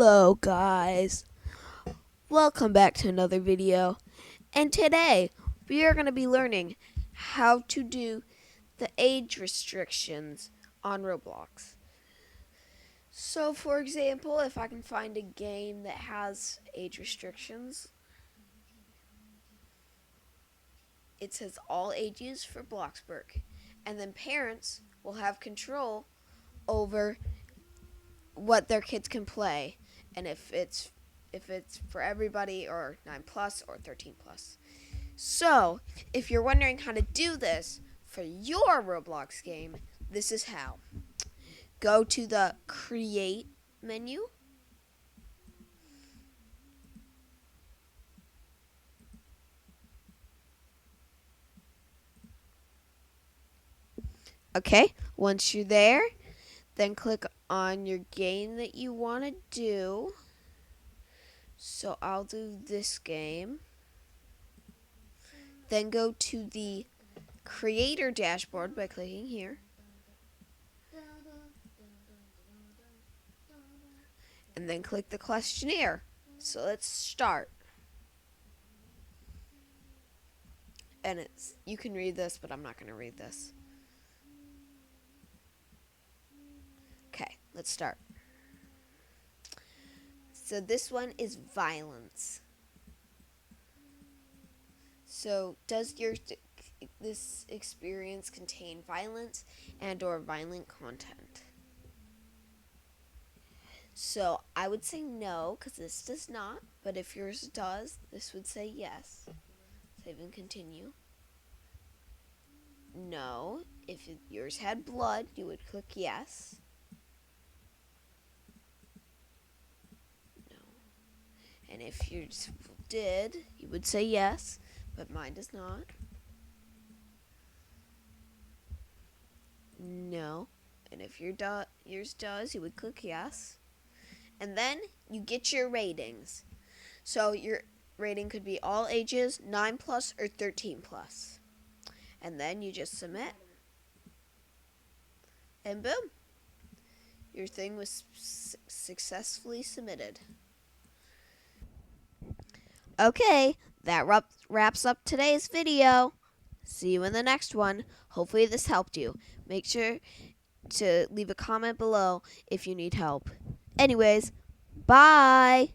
Hello guys, welcome back to another video, and today we are going to be learning how to do the age restrictions on Roblox. So for example, if I can find a game that has age restrictions, it says all ages for Bloxburg, and then parents will have control over what their kids can play, and if it's for everybody, or 9 plus or 13 plus. So, if you're wondering how to do this for your Roblox game, this is how. Go to the Create menu. Okay, once you're there, then click on your game that you want to do. So I'll do this game. Then go to the Creator dashboard by clicking here. And then click the questionnaire. So let's start. And you can read this, but I'm not going to read this. Okay, let's start. So this one is violence. So does this experience contain violence and or violent content? So I would say no, because this does not. But if yours does, this would say yes. Save and continue. No. If yours had blood, you would click yes. No. And if yours did, you would say yes, but mine does not. No. And if yours does, you would click yes. And then you get your ratings. So your rating could be all ages, 9 plus or 13 plus. And then you just submit. And boom. Your thing was successfully submitted. Okay, that wraps up today's video. See you in the next one. Hopefully this helped you. Make sure to leave a comment below if you need help. Anyways, bye!